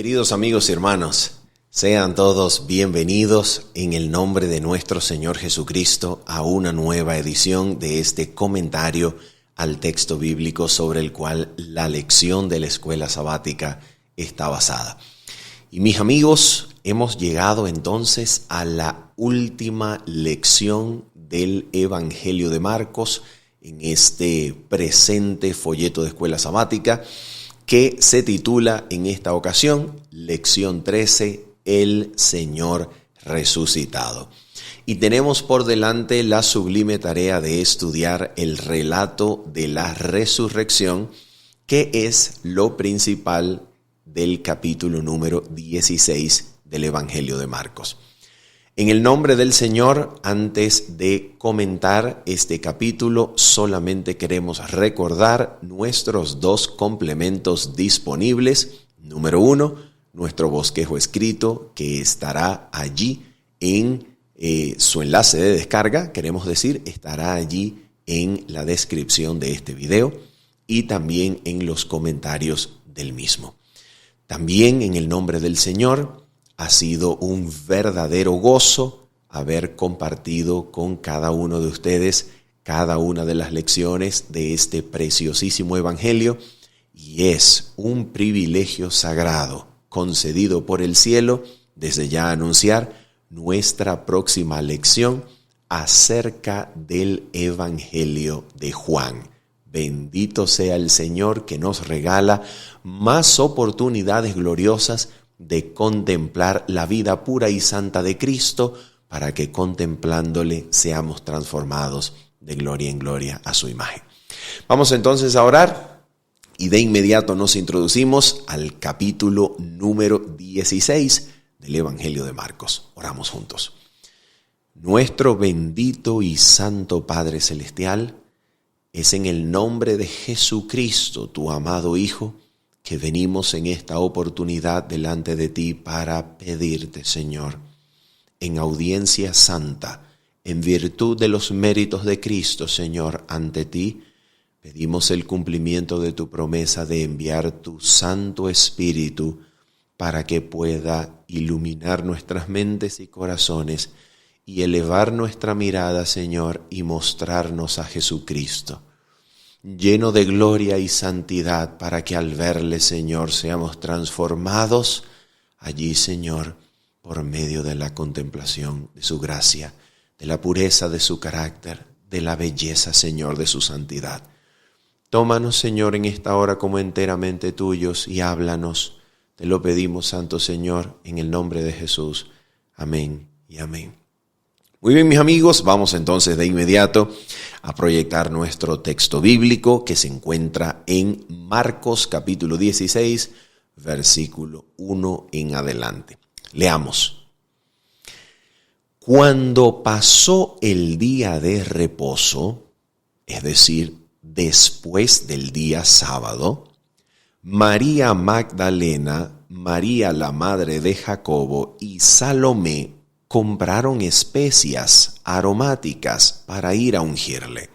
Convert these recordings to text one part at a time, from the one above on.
Queridos amigos y hermanos, sean todos bienvenidos en el nombre de nuestro Señor Jesucristo a una nueva edición de este comentario al texto bíblico sobre el cual la lección de la escuela sabática está basada. Y mis amigos, hemos llegado entonces a la última lección del Evangelio de Marcos en este presente folleto de escuela sabática, que se titula en esta ocasión, lección 13, el Señor resucitado. Y tenemos por delante la sublime tarea de estudiar el relato de la resurrección, que es lo principal del capítulo número 16 del Evangelio de Marcos. En el nombre del Señor, antes de comentar este capítulo, solamente queremos recordar nuestros dos complementos disponibles. Número 1, nuestro bosquejo escrito que estará allí en su enlace de descarga, queremos decir, estará allí en la descripción de este video y también en los comentarios del mismo. También en el nombre del Señor, ha sido un verdadero gozo haber compartido con cada uno de ustedes cada una de las lecciones de este preciosísimo evangelio, y es un privilegio sagrado concedido por el cielo desde ya anunciar nuestra próxima lección acerca del Evangelio de Juan. Bendito sea el Señor que nos regala más oportunidades gloriosas de contemplar la vida pura y santa de Cristo, para que contemplándole seamos transformados de gloria en gloria a su imagen. Vamos entonces a orar y de inmediato nos introducimos al capítulo número 16 del Evangelio de Marcos. Oramos juntos. Nuestro bendito y santo Padre Celestial, es en el nombre de Jesucristo, tu amado Hijo, que venimos en esta oportunidad delante de ti para pedirte, Señor, en audiencia santa, en virtud de los méritos de Cristo, Señor, ante ti, pedimos el cumplimiento de tu promesa de enviar tu Santo Espíritu para que pueda iluminar nuestras mentes y corazones y elevar nuestra mirada, Señor, y mostrarnos a Jesucristo, lleno de gloria y santidad, para que al verle, Señor, seamos transformados allí, Señor, por medio de la contemplación de su gracia, de la pureza de su carácter, de la belleza, Señor, de su santidad. Tómanos, Señor, en esta hora como enteramente tuyos y háblanos. Te lo pedimos, Santo Señor, en el nombre de Jesús. Amén y amén. Muy bien, mis amigos, vamos entonces de inmediato a proyectar nuestro texto bíblico que se encuentra en Marcos capítulo 16, versículo 1 en adelante. Leamos. Cuando pasó el día de reposo, es decir, después del día sábado, María Magdalena, María la madre de Jacobo y Salomé compraron especias aromáticas para ir a ungirle.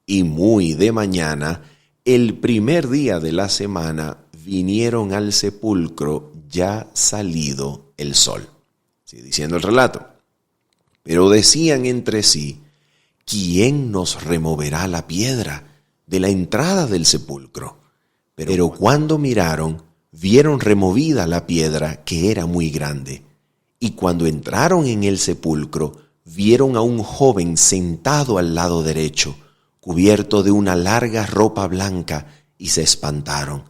Y muy de mañana, el primer día de la semana, vinieron al sepulcro ya salido el sol. Sigue diciendo el relato. Pero decían entre sí, ¿quién nos removerá la piedra de la entrada del sepulcro? Pero cuando miraron, vieron removida la piedra, que era muy grande. Y cuando entraron en el sepulcro, vieron a un joven sentado al lado derecho, cubierto de una larga ropa blanca, y se espantaron.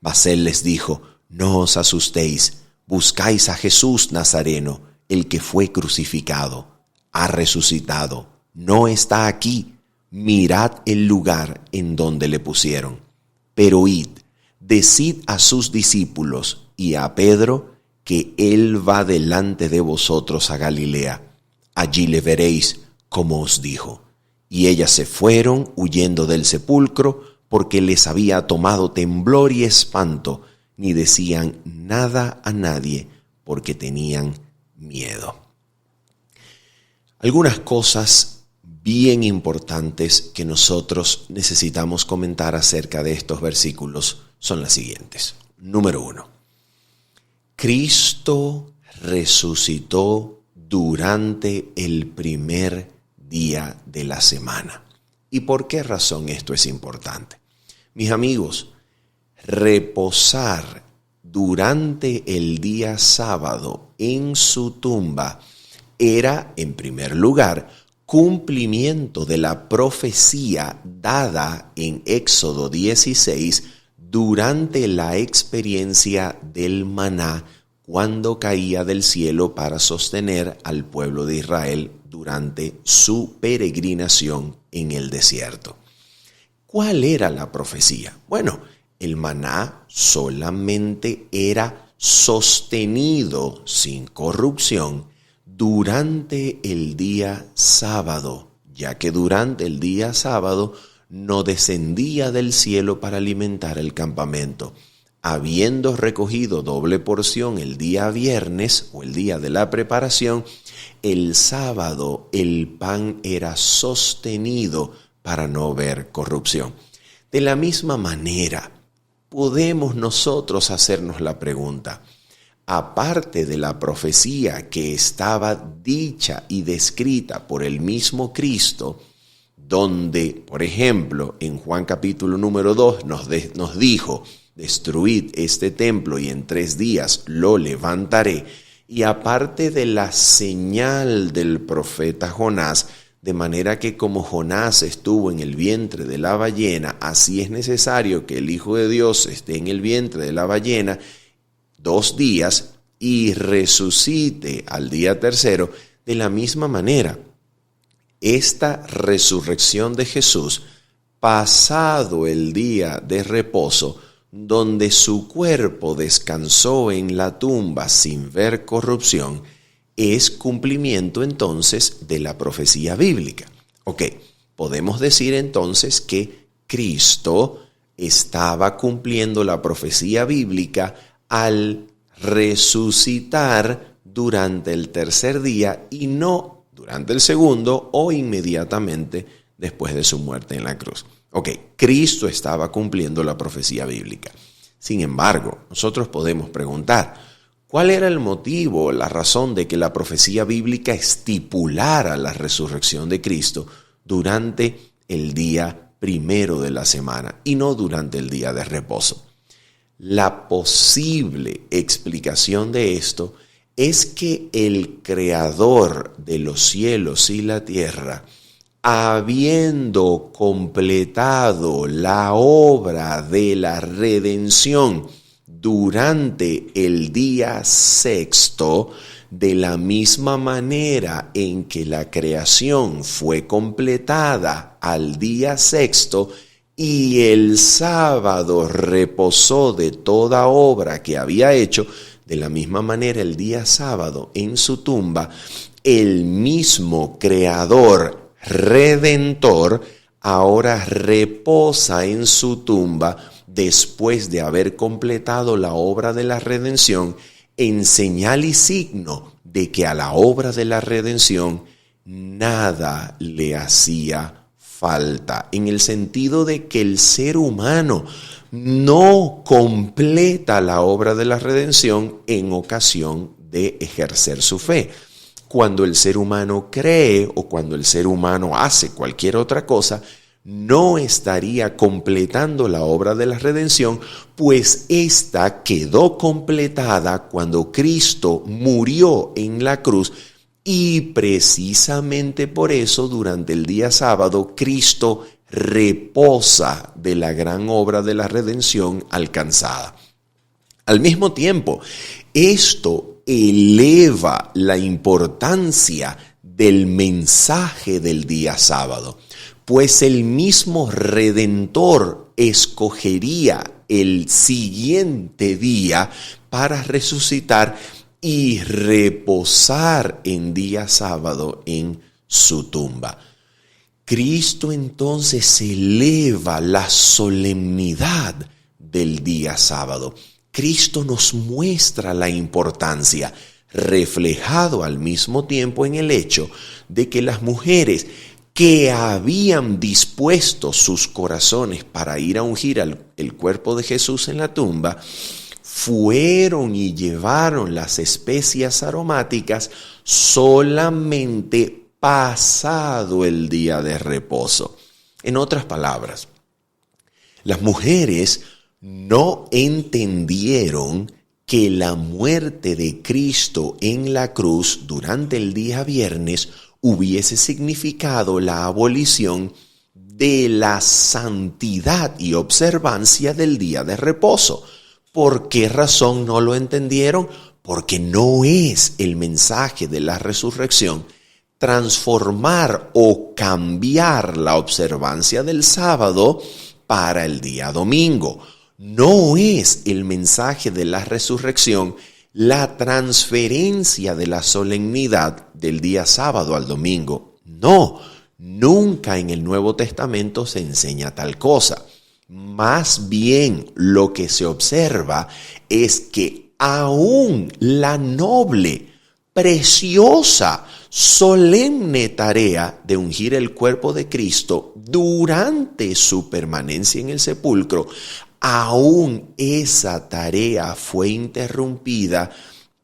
Mas él les dijo, no os asustéis, buscáis a Jesús Nazareno, el que fue crucificado. Ha resucitado, no está aquí. Mirad el lugar en donde le pusieron. Pero id, decid a sus discípulos y a Pedro, que él va delante de vosotros a Galilea. Allí le veréis, como os dijo. Y ellas se fueron huyendo del sepulcro, porque les había tomado temblor y espanto, ni decían nada a nadie, porque tenían miedo. Algunas cosas bien importantes que nosotros necesitamos comentar acerca de estos versículos son las siguientes. Número 1. Cristo resucitó durante el primer día de la semana. ¿Y por qué razón esto es importante? Mis amigos, reposar durante el día sábado en su tumba era, en primer lugar, cumplimiento de la profecía dada en Éxodo 16 durante la experiencia del maná cuando caía del cielo para sostener al pueblo de Israel durante su peregrinación en el desierto. ¿Cuál era la profecía? Bueno, el maná solamente era sostenido sin corrupción durante el día sábado, ya que durante el día sábado no descendía del cielo para alimentar el campamento. Habiendo recogido doble porción el día viernes o el día de la preparación, el sábado el pan era sostenido para no ver corrupción. De la misma manera, podemos nosotros hacernos la pregunta, aparte de la profecía que estaba dicha y descrita por el mismo Cristo, donde, por ejemplo, en Juan capítulo número 2 nos dijo, destruid este templo y en 3 días lo levantaré, y aparte de la señal del profeta Jonás, de manera que como Jonás estuvo en el vientre de la ballena, así es necesario que el Hijo de Dios esté en el vientre de la ballena 2 días y resucite al día tercero. De la misma manera, esta resurrección de Jesús, pasado el día de reposo, donde su cuerpo descansó en la tumba sin ver corrupción, es cumplimiento entonces de la profecía bíblica. Ok, podemos decir entonces que Cristo estaba cumpliendo la profecía bíblica al resucitar durante el tercer día y no durante el segundo o inmediatamente después de su muerte en la cruz. Ok, Cristo estaba cumpliendo la profecía bíblica. Sin embargo, nosotros podemos preguntar, ¿cuál era el motivo, la razón de que la profecía bíblica estipulara la resurrección de Cristo durante el día primero de la semana y no durante el día de reposo? La posible explicación de esto es que el Creador de los cielos y la tierra, habiendo completado la obra de la redención durante el día sexto, de la misma manera en que la creación fue completada al día sexto y el sábado reposó de toda obra que había hecho, de la misma manera el día sábado en su tumba, el mismo Creador Redentor ahora reposa en su tumba después de haber completado la obra de la redención, en señal y signo de que a la obra de la redención nada le hacía falta, en el sentido de que el ser humano no completa la obra de la redención en ocasión de ejercer su fe. Cuando el ser humano cree o cuando el ser humano hace cualquier otra cosa, no estaría completando la obra de la redención, pues ésta quedó completada cuando Cristo murió en la cruz, y precisamente por eso durante el día sábado Cristo reposa de la gran obra de la redención alcanzada. Al mismo tiempo, esto eleva la importancia del mensaje del día sábado, pues el mismo Redentor escogería el siguiente día para resucitar y reposar en día sábado en su tumba. Cristo entonces eleva la solemnidad del día sábado. Cristo nos muestra la importancia, reflejado al mismo tiempo en el hecho de que las mujeres que habían dispuesto sus corazones para ir a ungir el cuerpo de Jesús en la tumba, fueron y llevaron las especias aromáticas solamente pasado el día de reposo. En otras palabras, las mujeres no entendieron que la muerte de Cristo en la cruz durante el día viernes hubiese significado la abolición de la santidad y observancia del día de reposo. ¿Por qué razón no lo entendieron? Porque no es el mensaje de la resurrección transformar o cambiar la observancia del sábado para el día domingo. No es el mensaje de la resurrección la transferencia de la solemnidad del día sábado al domingo. No, nunca en el Nuevo Testamento se enseña tal cosa. Más bien lo que se observa es que aún la noble, preciosa, solemne tarea de ungir el cuerpo de Cristo durante su permanencia en el sepulcro, aún esa tarea fue interrumpida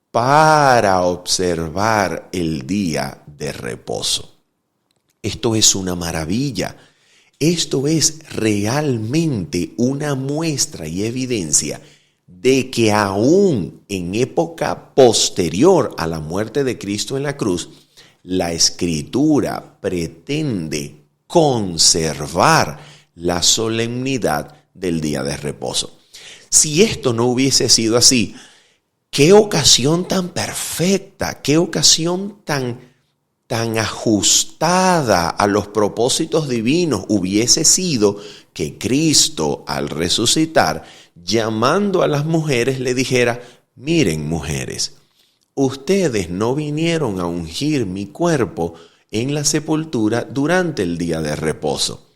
para observar el día de reposo. Esto es una maravilla. Esto es realmente una muestra y evidencia de que aún en época posterior a la muerte de Cristo en la cruz, la Escritura pretende conservar la solemnidad del día de reposo. Si esto no hubiese sido así, qué ocasión tan perfecta, qué ocasión tan ajustada a los propósitos divinos hubiese sido que Cristo, al resucitar, llamando a las mujeres, le dijera: miren, mujeres, ustedes no vinieron a ungir mi cuerpo en la sepultura durante el día de reposo.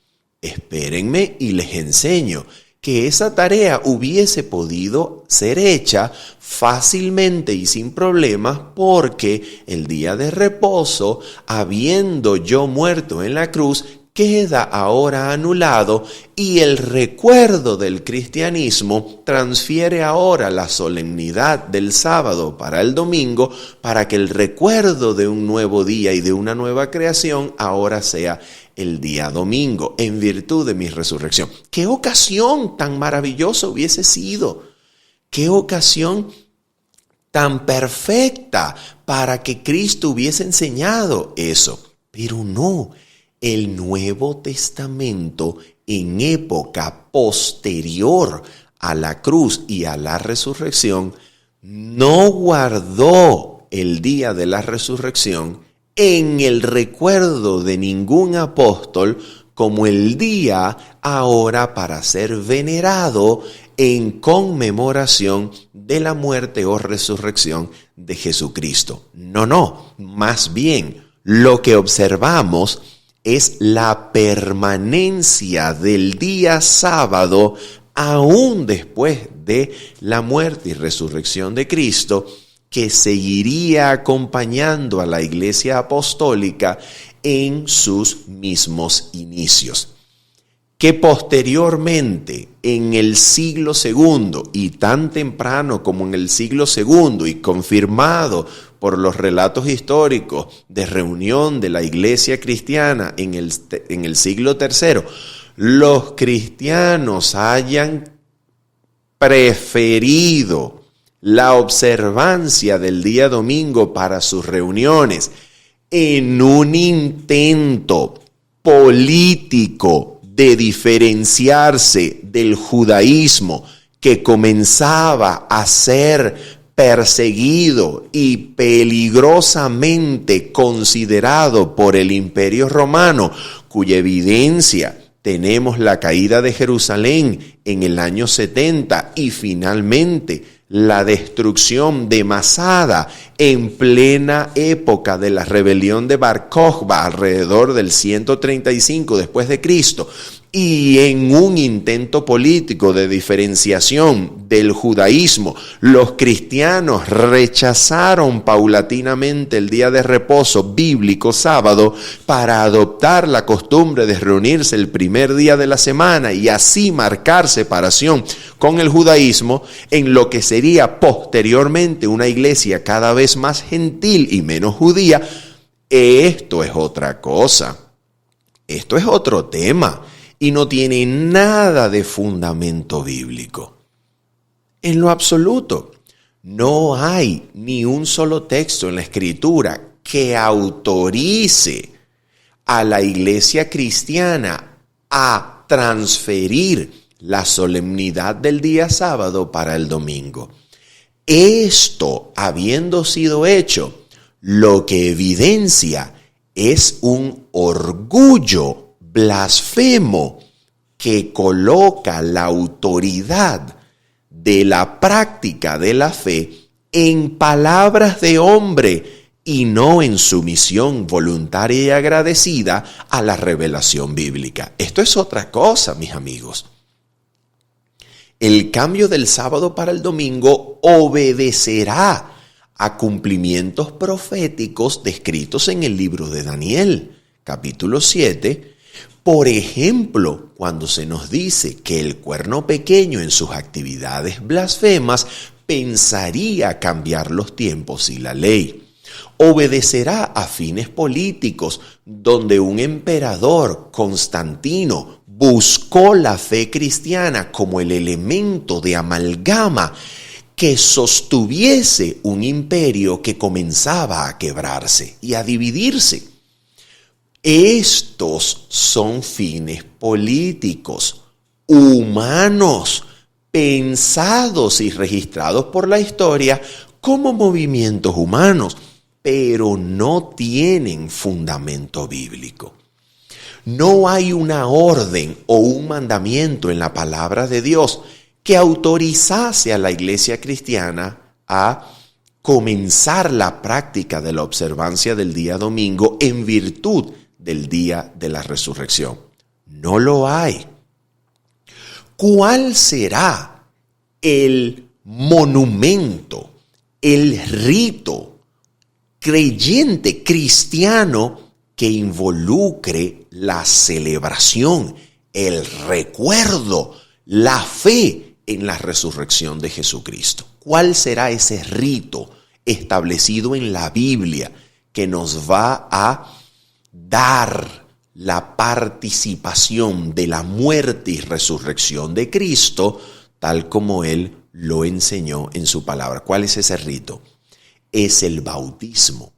Espérenme y les enseño que esa tarea hubiese podido ser hecha fácilmente y sin problemas, porque el día de reposo, habiendo yo muerto en la cruz, queda ahora anulado y el recuerdo del cristianismo transfiere ahora la solemnidad del sábado para el domingo, para que el recuerdo de un nuevo día y de una nueva creación ahora sea el día domingo, en virtud de mi resurrección. ¡Qué ocasión tan maravillosa hubiese sido! ¡Qué ocasión tan perfecta para que Cristo hubiese enseñado eso! Pero no, el Nuevo Testamento en época posterior a la cruz y a la resurrección no guardó el día de la resurrección en el recuerdo de ningún apóstol como el día ahora para ser venerado en conmemoración de la muerte o resurrección de Jesucristo. No, más bien lo que observamos es la permanencia del día sábado aún después de la muerte y resurrección de Cristo, que seguiría acompañando a la Iglesia Apostólica en sus mismos inicios. Que posteriormente, en el siglo II, y tan temprano como en el siglo II, y confirmado por los relatos históricos de reunión de la Iglesia cristiana en el siglo III, los cristianos hayan preferido la observancia del día domingo para sus reuniones en un intento político de diferenciarse del judaísmo, que comenzaba a ser perseguido y peligrosamente considerado por el Imperio Romano, cuya evidencia tenemos la caída de Jerusalén en el año 70 y finalmente la destrucción de Masada en plena época de la rebelión de Bar Kokhba alrededor del 135 después de Cristo, y en un intento político de diferenciación del judaísmo, los cristianos rechazaron paulatinamente el día de reposo bíblico sábado para adoptar la costumbre de reunirse el primer día de la semana y así marcar separación con el judaísmo en lo que se sería posteriormente una iglesia cada vez más gentil y menos judía, esto es otra cosa. Esto es otro tema y no tiene nada de fundamento bíblico. En lo absoluto, no hay ni un solo texto en la Escritura que autorice a la iglesia cristiana a transferir la solemnidad del día sábado para el domingo. Esto, habiendo sido hecho, lo que evidencia es un orgullo blasfemo que coloca la autoridad de la práctica de la fe en palabras de hombre y no en sumisión voluntaria y agradecida a la revelación bíblica. Esto es otra cosa, mis amigos. El cambio del sábado para el domingo obedecerá a cumplimientos proféticos descritos en el libro de Daniel, capítulo 7. Por ejemplo, cuando se nos dice que el cuerno pequeño en sus actividades blasfemas pensaría cambiar los tiempos y la ley. Obedecerá a fines políticos, donde un emperador, Constantino, buscó la fe cristiana como el elemento de amalgama que sostuviese un imperio que comenzaba a quebrarse y a dividirse. Estos son fines políticos, humanos, pensados y registrados por la historia como movimientos humanos, pero no tienen fundamento bíblico. No hay una orden o un mandamiento en la palabra de Dios que autorizase a la iglesia cristiana a comenzar la práctica de la observancia del día domingo en virtud del día de la resurrección. No lo hay. ¿Cuál será el monumento, el rito creyente cristiano que involucre la celebración, el recuerdo, la fe en la resurrección de Jesucristo? ¿Cuál será ese rito establecido en la Biblia que nos va a dar la participación de la muerte y resurrección de Cristo tal como Él lo enseñó en su palabra? ¿Cuál es ese rito? Es el bautismo.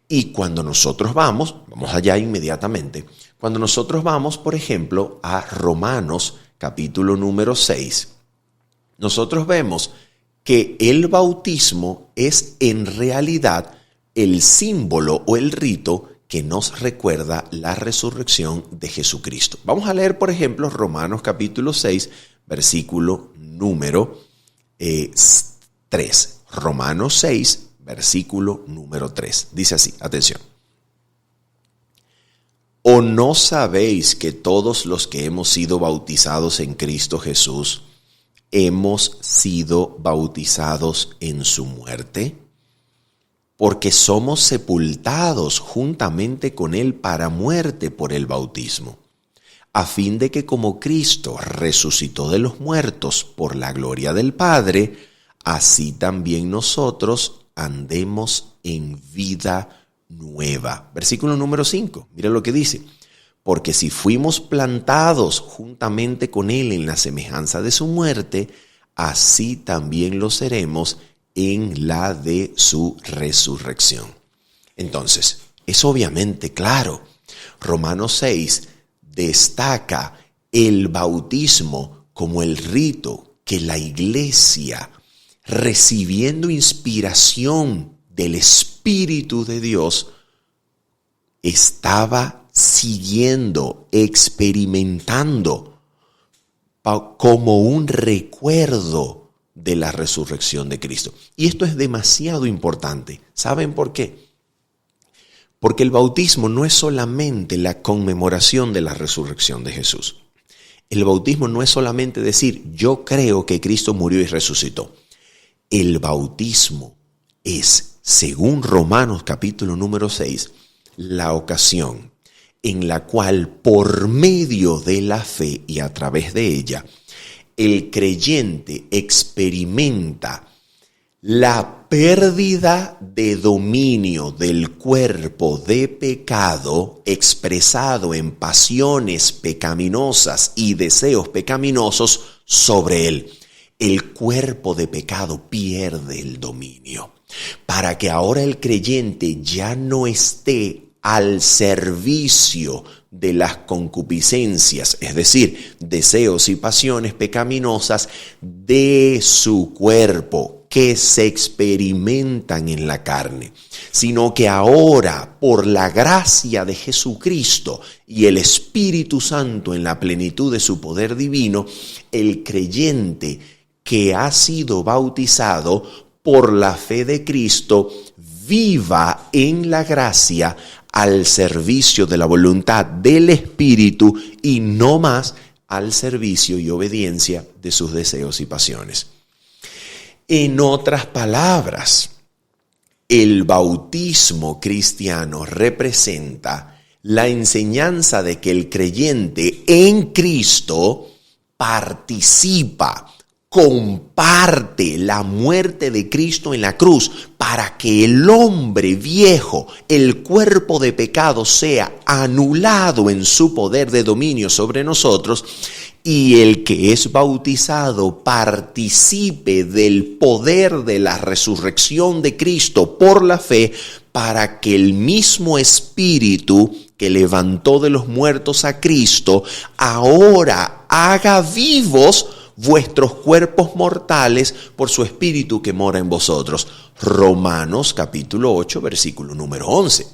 Y cuando nosotros vamos allá inmediatamente, cuando nosotros vamos, por ejemplo, a Romanos capítulo número 6, nosotros vemos que el bautismo es en realidad el símbolo o el rito que nos recuerda la resurrección de Jesucristo. Vamos a leer, por ejemplo, Romanos capítulo 6, versículo número 3. Romanos 6, versículo número 3. Dice así, atención. ¿O no sabéis que todos los que hemos sido bautizados en Cristo Jesús hemos sido bautizados en su muerte? Porque somos sepultados juntamente con Él para muerte por el bautismo, a fin de que como Cristo resucitó de los muertos por la gloria del Padre, así también nosotros andemos en vida nueva. Versículo número 5, mira lo que dice. Porque si fuimos plantados juntamente con Él en la semejanza de su muerte, así también lo seremos en la de su resurrección. Entonces, es obviamente claro. Romanos 6 destaca el bautismo como el rito que la iglesia, recibiendo inspiración del Espíritu de Dios, estaba siguiendo, experimentando como un recuerdo de la resurrección de Cristo. Y esto es demasiado importante. ¿Saben por qué? Porque el bautismo no es solamente la conmemoración de la resurrección de Jesús. El bautismo no es solamente decir, yo creo que Cristo murió y resucitó. El bautismo es, según Romanos capítulo número 6, la ocasión en la cual por medio de la fe y a través de ella, el creyente experimenta La pérdida de dominio del cuerpo de pecado expresado en pasiones pecaminosas y deseos pecaminosos sobre él. El cuerpo de pecado pierde el dominio para que ahora el creyente ya no esté al servicio de las concupiscencias, es decir, deseos y pasiones pecaminosas de su cuerpo que se experimentan en la carne, sino que ahora, por la gracia de Jesucristo y el Espíritu Santo en la plenitud de su poder divino, el creyente que ha sido bautizado por la fe de Cristo viva en la gracia al servicio de la voluntad del Espíritu y no más al servicio y obediencia de sus deseos y pasiones. En otras palabras, el bautismo cristiano representa la enseñanza de que el creyente en Cristo participa, comparte la muerte de Cristo en la cruz para que el hombre viejo, el cuerpo de pecado, sea anulado en su poder de dominio sobre nosotros y el que es bautizado participe del poder de la resurrección de Cristo por la fe para que el mismo Espíritu que levantó de los muertos a Cristo ahora haga vivos vuestros cuerpos mortales por su Espíritu que mora en vosotros. Romanos capítulo 8, versículo número 11.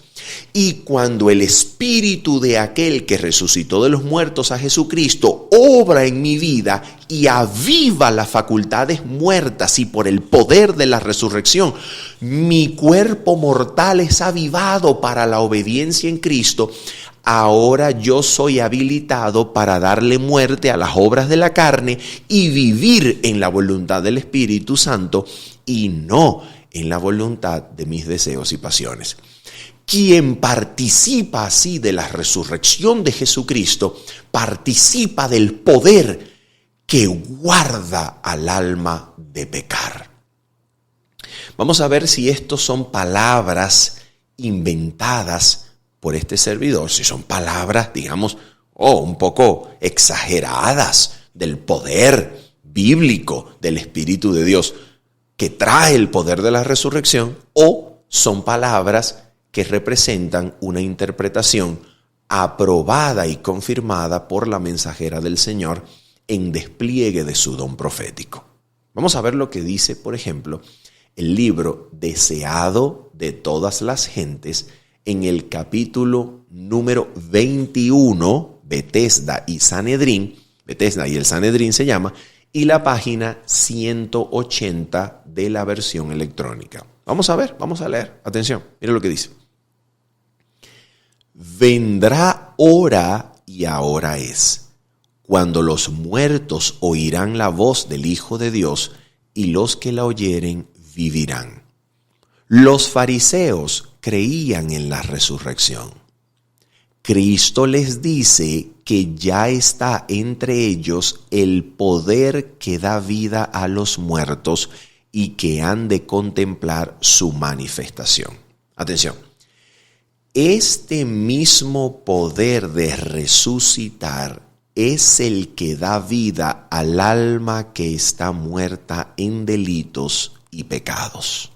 Y cuando el Espíritu de aquel que resucitó de los muertos a Jesucristo obra en mi vida y aviva las facultades muertas y por el poder de la resurrección, mi cuerpo mortal es avivado para la obediencia en Cristo. Ahora yo soy habilitado para darle muerte a las obras de la carne y vivir en la voluntad del Espíritu Santo y no en la voluntad de mis deseos y pasiones. Quien participa así de la resurrección de Jesucristo, participa del poder que guarda al alma de pecar. Vamos a ver si estos son palabras inventadas por este servidor, si son palabras, digamos, un poco exageradas del poder bíblico del Espíritu de Dios que trae el poder de la resurrección, o son palabras que representan una interpretación aprobada y confirmada por la mensajera del Señor en despliegue de su don profético. Vamos a ver lo que dice, por ejemplo, el libro Deseado de todas las gentes, en el capítulo número 21, Betesda y Sanedrín, Betesda y el Sanedrín se llama, y la página 180 de la versión electrónica. Vamos a ver, vamos a leer. Atención, mira lo que dice. Vendrá hora y ahora es, cuando los muertos oirán la voz del Hijo de Dios y los que la oyeren vivirán. Los fariseos creían en la resurrección. Cristo les dice que ya está entre ellos el poder que da vida a los muertos y que han de contemplar su manifestación. Atención, este mismo poder de resucitar es el que da vida al alma que está muerta en delitos y pecados.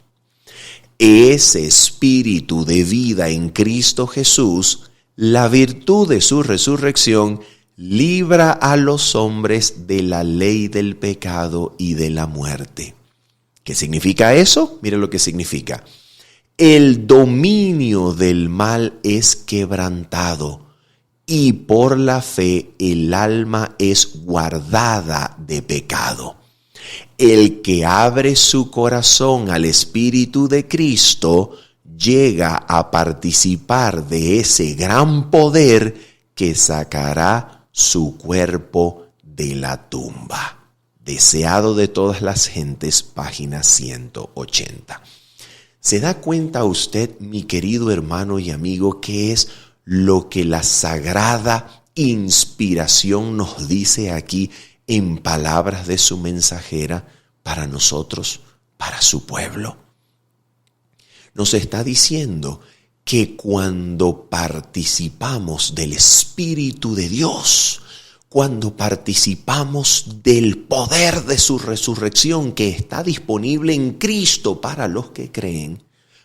Ese espíritu de vida en Cristo Jesús, la virtud de su resurrección, libra a los hombres de la ley del pecado y de la muerte. ¿Qué significa eso? Mire lo que significa. El dominio del mal es quebrantado y por la fe el alma es guardada de pecado. El que abre su corazón al Espíritu de Cristo llega a participar de ese gran poder que sacará su cuerpo de la tumba. Deseado de todas las gentes, página 180. ¿Se da cuenta usted, mi querido hermano y amigo, qué es lo que la sagrada inspiración nos dice aquí en palabras de su mensajera para nosotros, para su pueblo. Nos está diciendo que cuando participamos del Espíritu de Dios, cuando participamos del poder de su resurrección que está disponible en Cristo para los que creen,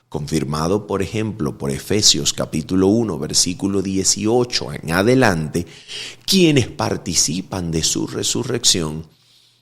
confirmado por ejemplo por Efesios capítulo 1 versículo 18 en adelante, quienes participan de su resurrección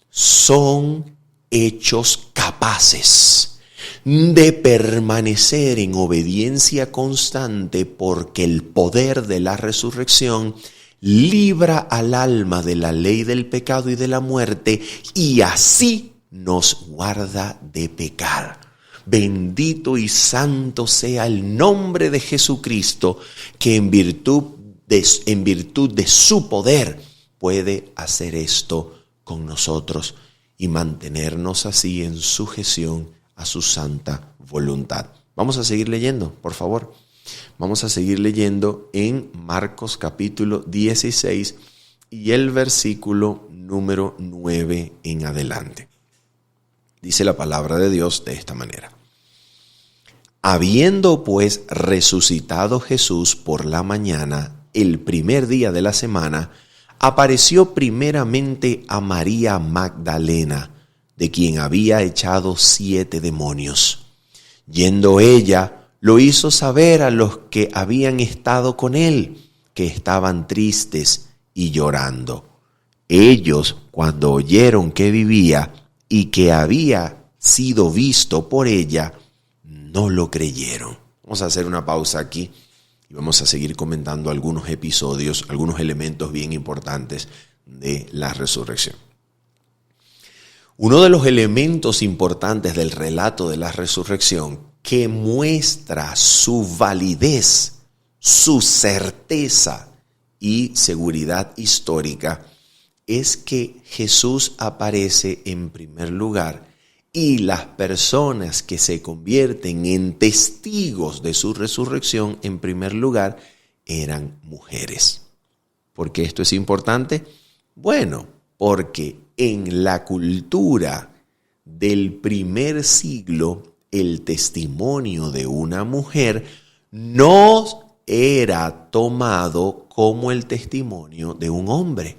son hechos capaces de permanecer en obediencia constante, porque el poder de la resurrección libra al alma de la ley del pecado y de la muerte, y así nos guarda de pecar. Bendito y santo sea el nombre de Jesucristo, que en virtud de su poder puede hacer esto con nosotros y mantenernos así en sujeción a su santa voluntad. Vamos a seguir leyendo, por favor. Vamos a seguir leyendo en Marcos capítulo 16 y el versículo número 9 en adelante. Dice la palabra de Dios de esta manera. Habiendo pues resucitado Jesús por la mañana, el primer día de la semana, apareció primeramente a María Magdalena, de quien había echado 7 demonios. Yendo ella, lo hizo saber a los que habían estado con él, que estaban tristes y llorando. Ellos, cuando oyeron que vivía y que había sido visto por ella, no lo creyeron. Vamos a hacer una pausa aquí y vamos a seguir comentando algunos episodios, algunos elementos bien importantes de la resurrección. Uno de los elementos importantes del relato de la resurrección que muestra su validez, su certeza y seguridad histórica es que Jesús aparece en primer lugar y las personas que se convierten en testigos de su resurrección en primer lugar eran mujeres. ¿Por qué esto es importante? Bueno, porque en la cultura del primer siglo, el testimonio de una mujer no era tomado como el testimonio de un hombre.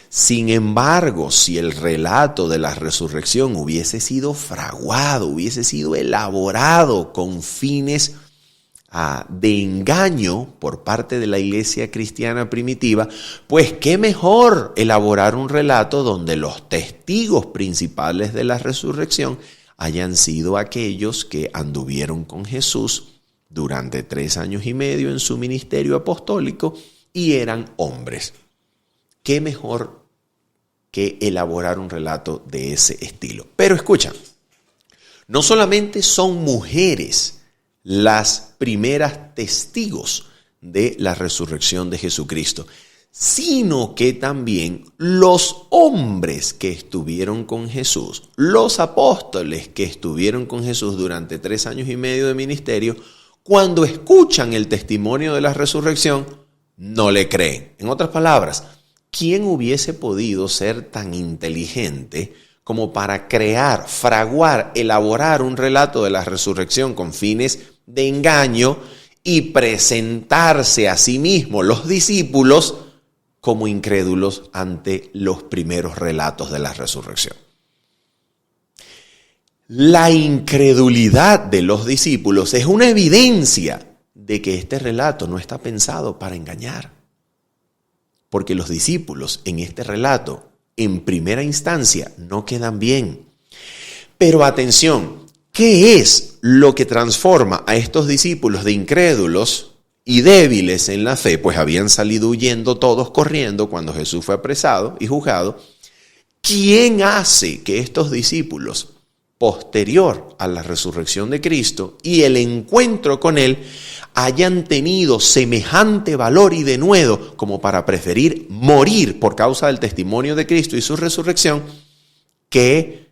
Sin embargo, si el relato de la resurrección hubiese sido fraguado, hubiese sido elaborado con fines de engaño por parte de la iglesia cristiana primitiva, pues qué mejor elaborar un relato donde los testigos principales de la resurrección hayan sido aquellos que anduvieron con Jesús durante 3 años y medio en su ministerio apostólico y eran hombres. Qué mejor que elaborar un relato de ese estilo. Pero escucha, no solamente son mujeres las primeras testigos de la resurrección de Jesucristo, sino que también los hombres que estuvieron con Jesús, los apóstoles que estuvieron con Jesús durante 3 años y medio de ministerio, cuando escuchan el testimonio de la resurrección, no le creen. En otras palabras, ¿quién hubiese podido ser tan inteligente como para crear, fraguar, elaborar un relato de la resurrección con fines de engaño y presentarse a sí mismo los discípulos como incrédulos ante los primeros relatos de la resurrección? La incredulidad de los discípulos es una evidencia de que este relato no está pensado para engañar. Porque los discípulos en este relato, en primera instancia, no quedan bien. Pero atención, ¿qué es lo que transforma a estos discípulos de incrédulos y débiles en la fe? Pues habían salido huyendo todos corriendo cuando Jesús fue apresado y juzgado. ¿Quién hace que estos discípulos, posterior a la resurrección de Cristo y el encuentro con Él, hayan tenido semejante valor y denuedo como para preferir morir por causa del testimonio de Cristo y su resurrección que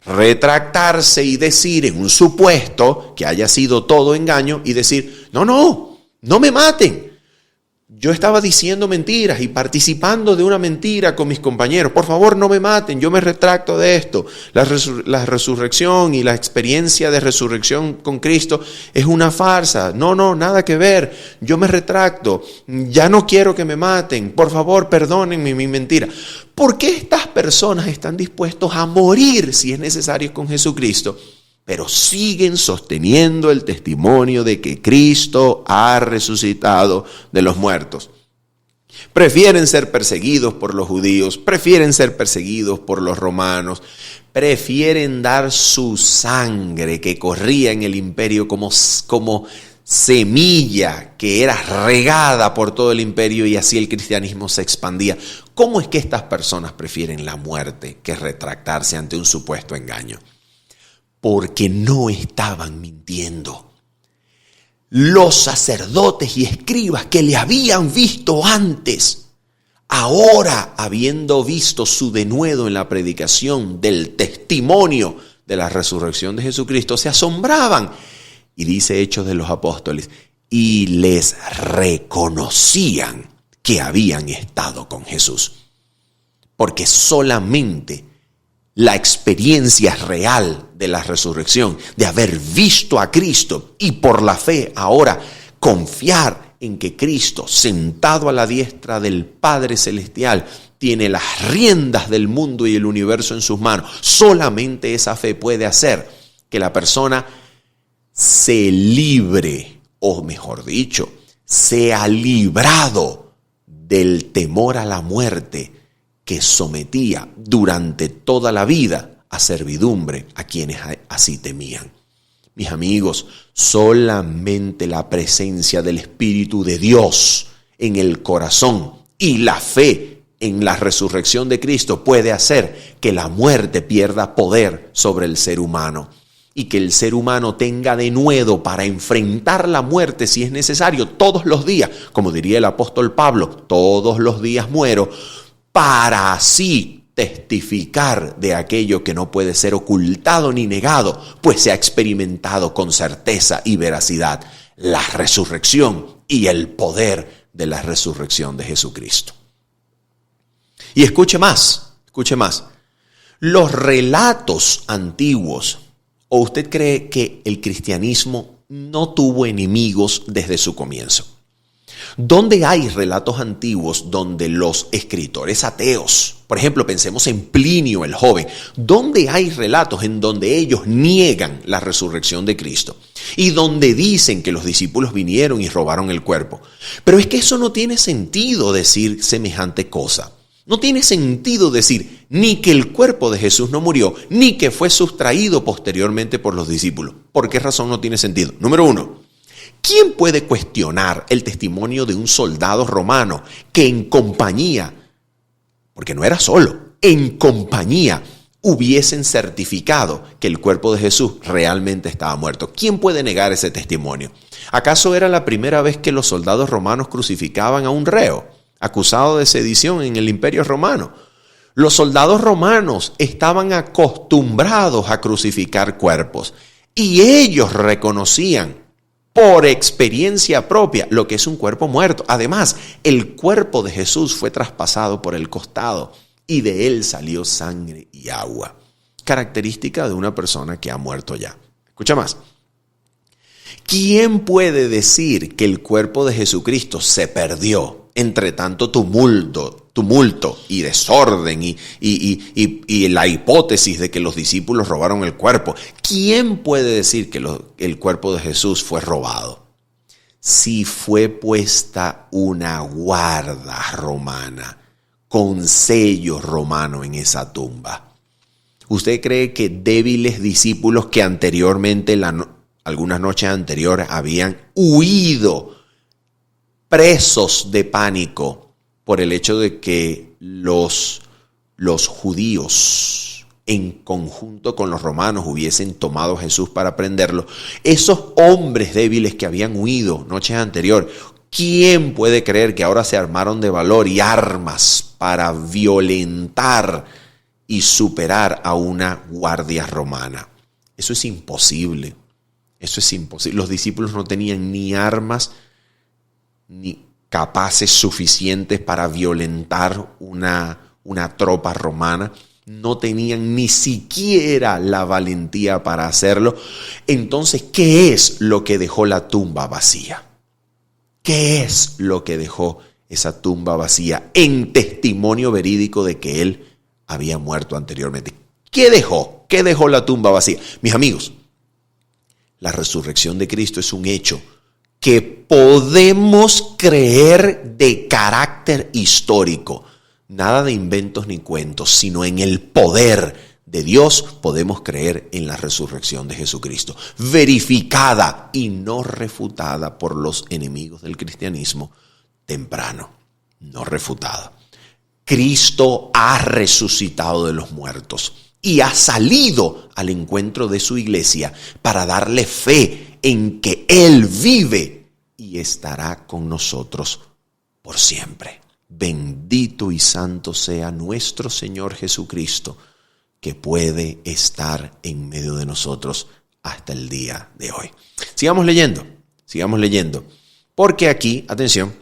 retractarse y decir en un supuesto que haya sido todo engaño y decir, no me maten, yo estaba diciendo mentiras y participando de una mentira con mis compañeros. Por favor, no me maten, yo me retracto de esto. La resurrección y la experiencia de resurrección con Cristo es una farsa. No, nada que ver. Yo me retracto. Ya no quiero que me maten. Por favor, perdónenme mi mentira. ¿Por qué estas personas están dispuestos a morir si es necesario con Jesucristo? Pero siguen sosteniendo el testimonio de que Cristo ha resucitado de los muertos. Prefieren ser perseguidos por los judíos, prefieren ser perseguidos por los romanos, prefieren dar su sangre que corría en el imperio como semilla que era regada por todo el imperio y así el cristianismo se expandía. ¿Cómo es que estas personas prefieren la muerte que retractarse ante un supuesto engaño? Porque no estaban mintiendo. Los sacerdotes y escribas que le habían visto antes, ahora habiendo visto su denuedo en la predicación del testimonio de la resurrección de Jesucristo, se asombraban. Y dice Hechos de los Apóstoles, y les reconocían que habían estado con Jesús. Porque solamente la experiencia real de la resurrección, de haber visto a Cristo y por la fe ahora confiar en que Cristo, sentado a la diestra del Padre Celestial, tiene las riendas del mundo y el universo en sus manos. Solamente esa fe puede hacer que la persona se libre, o mejor dicho, sea librado del temor a la muerte que sometía durante toda la vida a servidumbre a quienes así temían. Mis amigos, solamente la presencia del Espíritu de Dios en el corazón y la fe en la resurrección de Cristo puede hacer que la muerte pierda poder sobre el ser humano y que el ser humano tenga denuedo para enfrentar la muerte si es necesario todos los días. Como diría el apóstol Pablo, todos los días muero, para así testificar de aquello que no puede ser ocultado ni negado, pues se ha experimentado con certeza y veracidad la resurrección y el poder de la resurrección de Jesucristo. Y escuche más. Los relatos antiguos, ¿o usted cree que el cristianismo no tuvo enemigos desde su comienzo? ¿Dónde hay relatos antiguos donde los escritores ateos, por ejemplo, pensemos en Plinio el joven, donde hay relatos en donde ellos niegan la resurrección de Cristo y donde dicen que los discípulos vinieron y robaron el cuerpo? Pero es que eso no tiene sentido decir semejante cosa. No tiene sentido decir ni que el cuerpo de Jesús no murió, ni que fue sustraído posteriormente por los discípulos. ¿Por qué razón no tiene sentido? Número uno, ¿quién puede cuestionar el testimonio de un soldado romano que en compañía, porque no era solo, en compañía hubiesen certificado que el cuerpo de Jesús realmente estaba muerto? ¿Quién puede negar ese testimonio? ¿Acaso era la primera vez que los soldados romanos crucificaban a un reo acusado de sedición en el Imperio Romano? Los soldados romanos estaban acostumbrados a crucificar cuerpos y ellos reconocían por experiencia propia lo que es un cuerpo muerto. Además, el cuerpo de Jesús fue traspasado por el costado y de él salió sangre y agua, característica de una persona que ha muerto ya. Escucha más. ¿Quién puede decir que el cuerpo de Jesucristo se perdió entre tanto tumulto y desorden y la hipótesis de que los discípulos robaron el cuerpo? ¿Quién puede decir que el cuerpo de Jesús fue robado? Si fue puesta una guarda romana con sello romano en esa tumba. ¿Usted cree que débiles discípulos que anteriormente, algunas noches anteriores, habían huido presos de pánico por el hecho de que los judíos en conjunto con los romanos hubiesen tomado a Jesús para prenderlo? Esos hombres débiles que habían huido noches anteriores, ¿quién puede creer que ahora se armaron de valor y armas para violentar y superar a una guardia romana? Eso es imposible. Eso es imposible. Los discípulos no tenían ni armas, ni capaces suficientes para violentar una tropa romana. No tenían ni siquiera la valentía para hacerlo. Entonces, ¿qué es lo que dejó la tumba vacía? ¿Qué es lo que dejó esa tumba vacía en testimonio verídico de que él había muerto anteriormente? ¿Qué dejó? ¿Qué dejó la tumba vacía? Mis amigos, la resurrección de Cristo es un hecho que podemos creer de carácter histórico. Nada de inventos ni cuentos, sino en el poder de Dios podemos creer en la resurrección de Jesucristo, verificada y no refutada por los enemigos del cristianismo temprano, no refutada. Cristo ha resucitado de los muertos y ha salido al encuentro de su iglesia para darle fe en que Él vive y estará con nosotros por siempre. Bendito y santo sea nuestro Señor Jesucristo, que puede estar en medio de nosotros hasta el día de hoy. Sigamos leyendo, porque aquí, atención,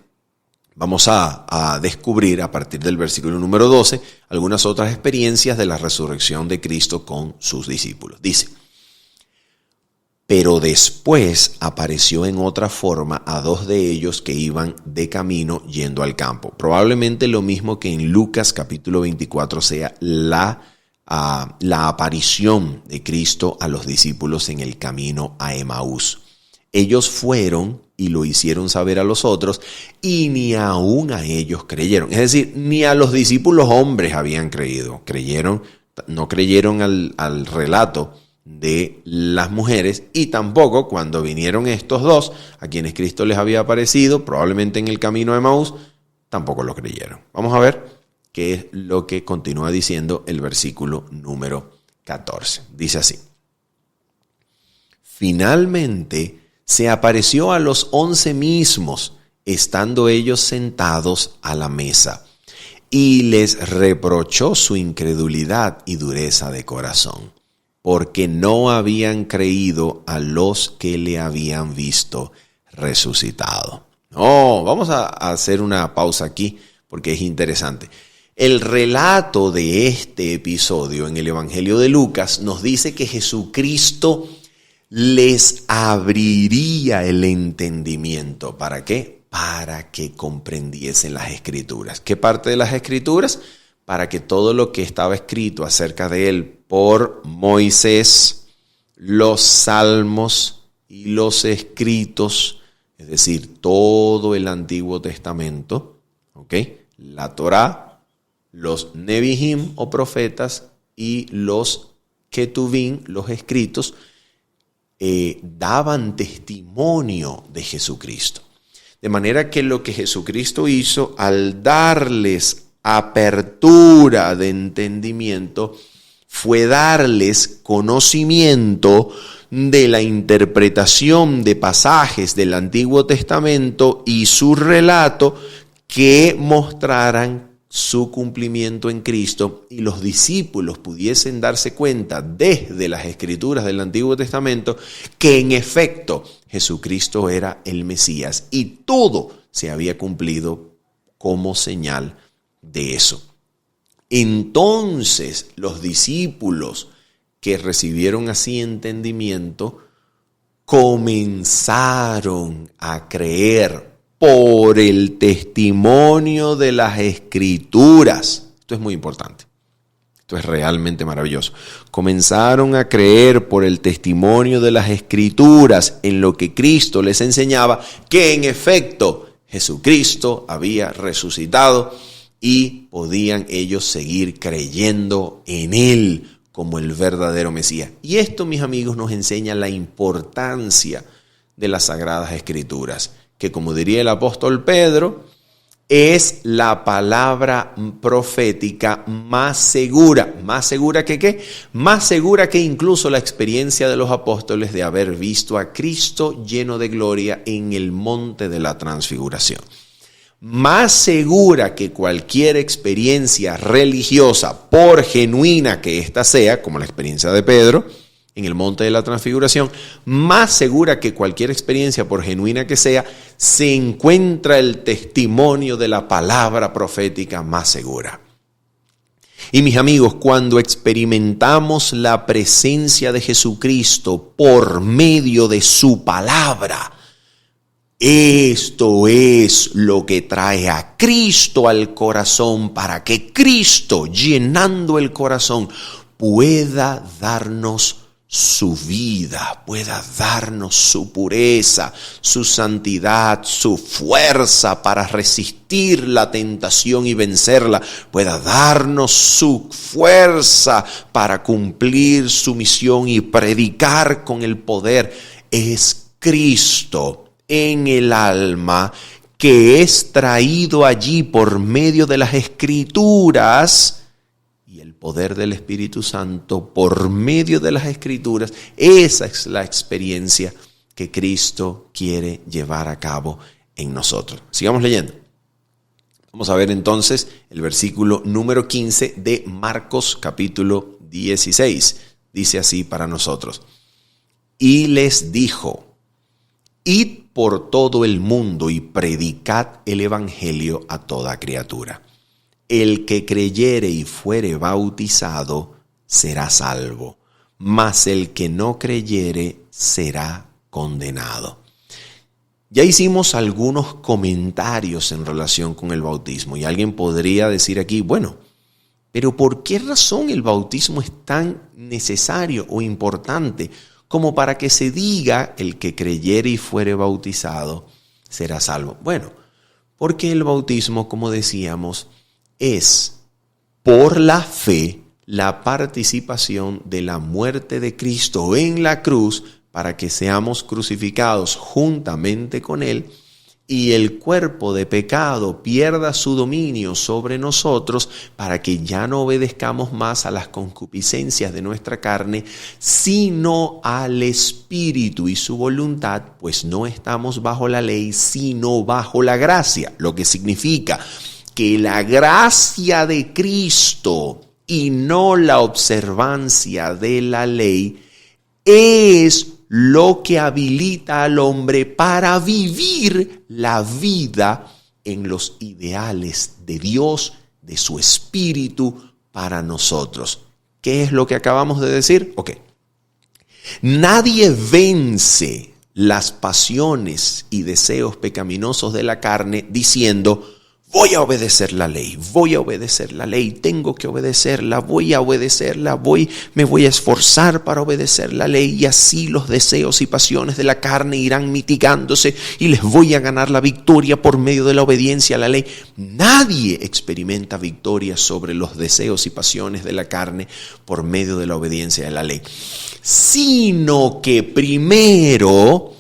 vamos a descubrir a partir del versículo número 12 algunas otras experiencias de la resurrección de Cristo con sus discípulos. Dice: pero después apareció en otra forma a dos de ellos que iban de camino yendo al campo. Probablemente lo mismo que en Lucas capítulo 24 sea la aparición de Cristo a los discípulos en el camino a Emaús. Ellos fueron y lo hicieron saber a los otros y ni aún a ellos creyeron. Es decir, ni a los discípulos hombres habían creído. No creyeron al relato de las mujeres, y tampoco cuando vinieron estos dos a quienes Cristo les había aparecido, probablemente en el camino a Emaús, tampoco lo creyeron. Vamos a ver qué es lo que continúa diciendo el versículo número 14. Dice así: finalmente se apareció a los 11 mismos, estando ellos sentados a la mesa, y les reprochó su incredulidad y dureza de corazón, porque no habían creído a los que le habían visto resucitado. No, vamos a hacer una pausa aquí porque es interesante. El relato de este episodio en el Evangelio de Lucas nos dice que Jesucristo les abriría el entendimiento. ¿Para qué? Para que comprendiesen las Escrituras. ¿Qué parte de las Escrituras? Para que todo lo que estaba escrito acerca de él por Moisés, los salmos y los escritos, es decir, todo el Antiguo Testamento, la Torá, los Nebihim o profetas y los Ketuvim, los escritos, daban testimonio de Jesucristo. De manera que lo que Jesucristo hizo al darles apertura de entendimiento fue darles conocimiento de la interpretación de pasajes del Antiguo Testamento y su relato que mostraran su cumplimiento en Cristo, y los discípulos pudiesen darse cuenta desde las Escrituras del Antiguo Testamento que en efecto Jesucristo era el Mesías y todo se había cumplido como señal de eso. Entonces los discípulos que recibieron así entendimiento comenzaron a creer por el testimonio de las Escrituras. Esto es muy importante. Esto es realmente maravilloso. Comenzaron a creer por el testimonio de las Escrituras en lo que Cristo les enseñaba, que en efecto Jesucristo había resucitado, y podían ellos seguir creyendo en Él como el verdadero Mesías. Y esto, mis amigos, nos enseña la importancia de las Sagradas Escrituras, que, como diría el apóstol Pedro, es la palabra profética más segura. ¿Más segura que qué? Más segura que incluso la experiencia de los apóstoles de haber visto a Cristo lleno de gloria en el monte de la transfiguración. Más segura que cualquier experiencia religiosa, por genuina que ésta sea, como la experiencia de Pedro, en el monte de la transfiguración, más segura que cualquier experiencia, por genuina que sea, se encuentra el testimonio de la palabra profética más segura. Y mis amigos, cuando experimentamos la presencia de Jesucristo por medio de su palabra, esto es lo que trae a Cristo al corazón para que Cristo, llenando el corazón, pueda darnos su vida, pueda darnos su pureza, su santidad, su fuerza para resistir la tentación y vencerla, pueda darnos su fuerza para cumplir su misión y predicar con el poder. Es Cristo en el alma que es traído allí por medio de las Escrituras. El poder del Espíritu Santo por medio de las Escrituras, esa es la experiencia que Cristo quiere llevar a cabo en nosotros. Sigamos leyendo. Vamos a ver entonces el versículo número 15 de Marcos capítulo 16. Dice así para nosotros: y les dijo: id por todo el mundo y predicad el evangelio a toda criatura. El que creyere y fuere bautizado será salvo, mas el que no creyere será condenado. Ya hicimos algunos comentarios en relación con el bautismo y alguien podría decir aquí, bueno, pero ¿por qué razón el bautismo es tan necesario o importante como para que se diga el que creyere y fuere bautizado será salvo? Bueno, porque el bautismo, como decíamos, es por la fe la participación de la muerte de Cristo en la cruz para que seamos crucificados juntamente con Él y el cuerpo de pecado pierda su dominio sobre nosotros para que ya no obedezcamos más a las concupiscencias de nuestra carne, sino al Espíritu y su voluntad, pues no estamos bajo la ley, sino bajo la gracia, lo que significa que la gracia de Cristo y no la observancia de la ley es lo que habilita al hombre para vivir la vida en los ideales de Dios, de su Espíritu para nosotros. ¿Qué es lo que acabamos de decir? Ok. Nadie vence las pasiones y deseos pecaminosos de la carne diciendo: voy a obedecer la ley, tengo que obedecerla, me voy a esforzar para obedecer la ley y así los deseos y pasiones de la carne irán mitigándose y les voy a ganar la victoria por medio de la obediencia a la ley. Nadie experimenta victoria sobre los deseos y pasiones de la carne por medio de la obediencia a la ley, sino que primero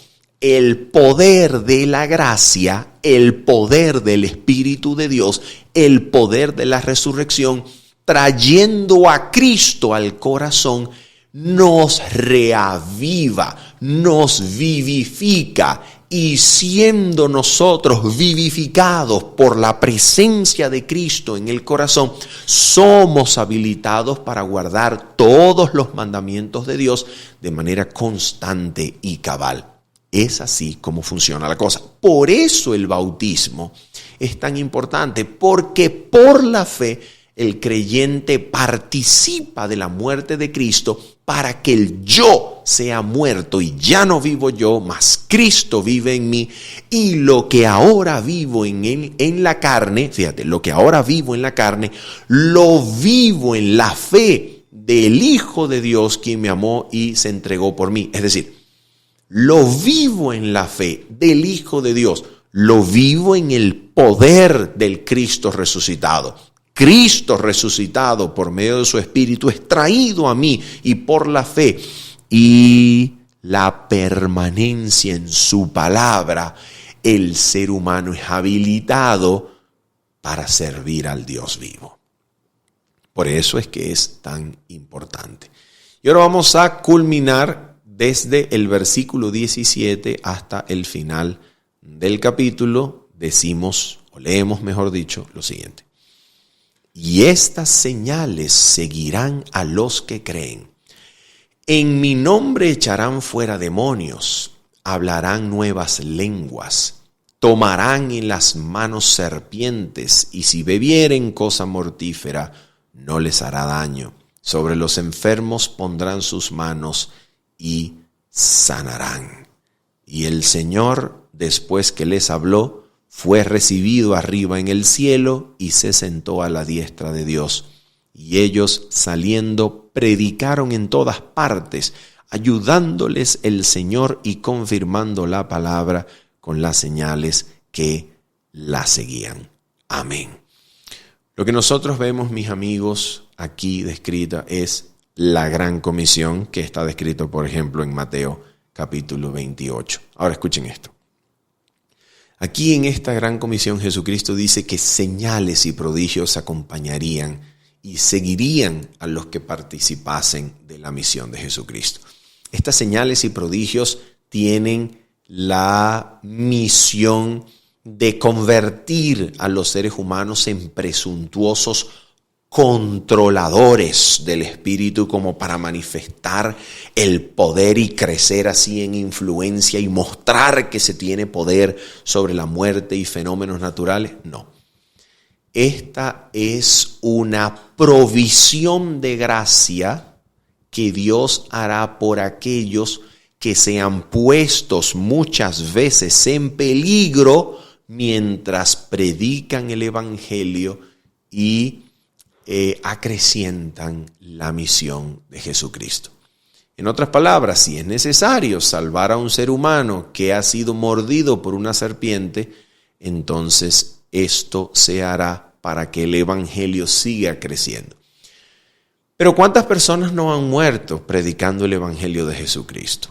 el poder de la gracia, el poder del Espíritu de Dios, el poder de la resurrección, trayendo a Cristo al corazón, nos reaviva, nos vivifica y siendo nosotros vivificados por la presencia de Cristo en el corazón, somos habilitados para guardar todos los mandamientos de Dios de manera constante y cabal. Es así como funciona la cosa. Por eso el bautismo es tan importante, porque por la fe el creyente participa de la muerte de Cristo para que el yo sea muerto y ya no vivo yo, mas Cristo vive en mí. Y lo que ahora vivo en la carne, fíjate, lo que ahora vivo en la carne, lo vivo en la fe del Hijo de Dios, quien me amó y se entregó por mí. Es decir, lo vivo en la fe del Hijo de Dios, lo vivo en el poder del Cristo resucitado. Cristo resucitado por medio de su Espíritu es traído a mí y por la fe y la permanencia en su palabra, el ser humano es habilitado para servir al Dios vivo. Por eso es que es tan importante. Y ahora vamos a culminar desde el versículo 17 hasta el final del capítulo. Leemos mejor dicho, lo siguiente. Y estas señales seguirán a los que creen. En mi nombre echarán fuera demonios, hablarán nuevas lenguas, tomarán en las manos serpientes, y si bebieren cosa mortífera, no les hará daño. Sobre los enfermos pondrán sus manos y sanarán. Y el Señor, después que les habló, fue recibido arriba en el cielo y se sentó a la diestra de Dios. Y ellos, saliendo, predicaron en todas partes, ayudándoles el Señor y confirmando la palabra con las señales que la seguían. Amén. Lo que nosotros vemos, mis amigos, aquí descrita es la gran comisión que está descrito, por ejemplo, en Mateo capítulo 28. Ahora escuchen esto. Aquí en esta gran comisión Jesucristo dice que señales y prodigios acompañarían y seguirían a los que participasen de la misión de Jesucristo. Estas señales y prodigios tienen la misión de convertir a los seres humanos en presuntuosos controladores del espíritu, como para manifestar el poder y crecer así en influencia y mostrar que se tiene poder sobre la muerte y fenómenos naturales. No. Esta es una provisión de gracia que Dios hará por aquellos que sean puestos muchas veces en peligro mientras predican el evangelio y acrecientan la misión de Jesucristo. En otras palabras, si es necesario salvar a un ser humano que ha sido mordido por una serpiente, entonces esto se hará para que el evangelio siga creciendo. Pero ¿cuántas personas no han muerto predicando el evangelio de Jesucristo?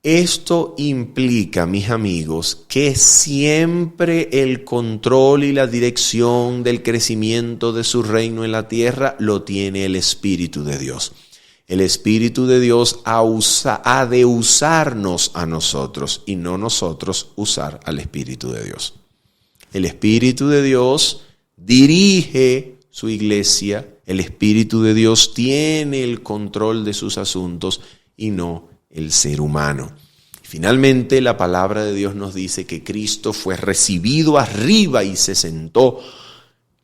Esto implica, mis amigos, que siempre el control y la dirección del crecimiento de su reino en la tierra lo tiene el Espíritu de Dios. El Espíritu de Dios ha de usarnos a nosotros y no nosotros usar al Espíritu de Dios. El Espíritu de Dios dirige su iglesia, el Espíritu de Dios tiene el control de sus asuntos y no el ser humano. Finalmente, la palabra de Dios nos dice que Cristo fue recibido arriba y se sentó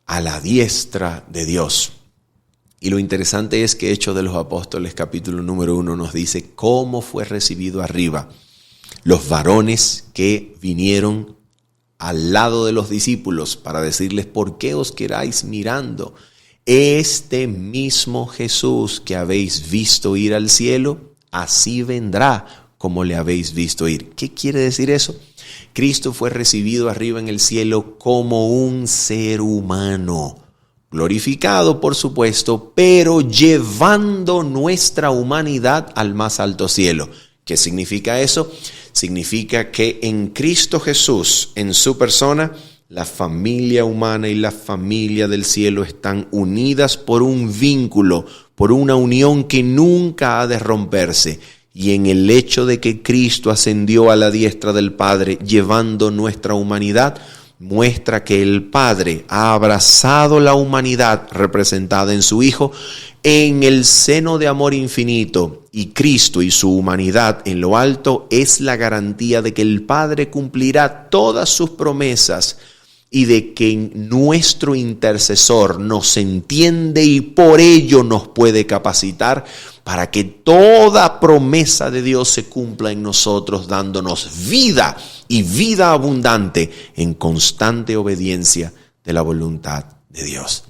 a la diestra de Dios. Y lo interesante es que Hechos de los Apóstoles, capítulo número 1, nos dice cómo fue recibido arriba. Los varones que vinieron al lado de los discípulos para decirles: ¿por qué os quedáis mirando? Este mismo Jesús que habéis visto ir al cielo, así vendrá como le habéis visto ir. ¿Qué quiere decir eso? Cristo fue recibido arriba en el cielo como un ser humano, glorificado por supuesto, pero llevando nuestra humanidad al más alto cielo. ¿Qué significa eso? Significa que en Cristo Jesús, en su persona, la familia humana y la familia del cielo están unidas por un vínculo, por una unión que nunca ha de romperse. Y en el hecho de que Cristo ascendió a la diestra del Padre llevando nuestra humanidad, muestra que el Padre ha abrazado la humanidad representada en su Hijo en el seno de amor infinito, y Cristo y su humanidad en lo alto es la garantía de que el Padre cumplirá todas sus promesas y de que nuestro intercesor nos entiende y por ello nos puede capacitar para que toda promesa de Dios se cumpla en nosotros, dándonos vida y vida abundante en constante obediencia de la voluntad de Dios.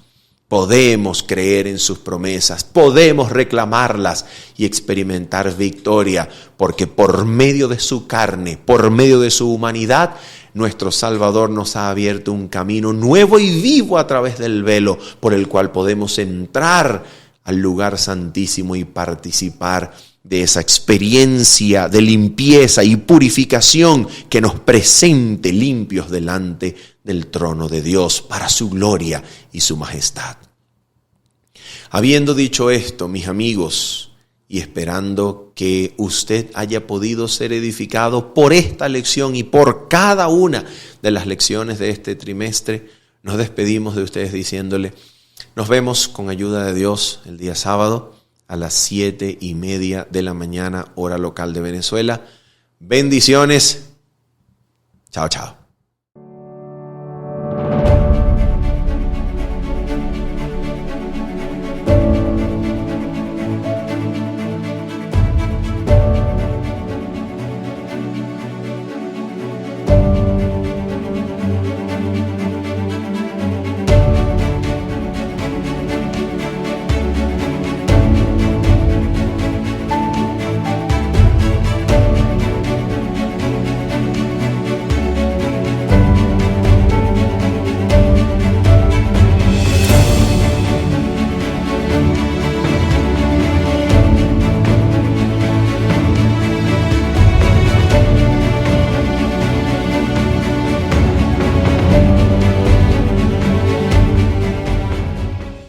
Podemos creer en sus promesas, podemos reclamarlas y experimentar victoria, porque por medio de su carne, por medio de su humanidad, nuestro Salvador nos ha abierto un camino nuevo y vivo a través del velo, por el cual podemos entrar al lugar santísimo y participar de esa experiencia de limpieza y purificación que nos presente limpios delante del trono de Dios para su gloria y su majestad. Habiendo dicho esto, mis amigos, y esperando que usted haya podido ser edificado por esta lección y por cada una de las lecciones de este trimestre, nos despedimos de ustedes diciéndole: nos vemos con ayuda de Dios el día sábado a las 7:30 de la mañana, hora local de Venezuela. Bendiciones. Chao, chao.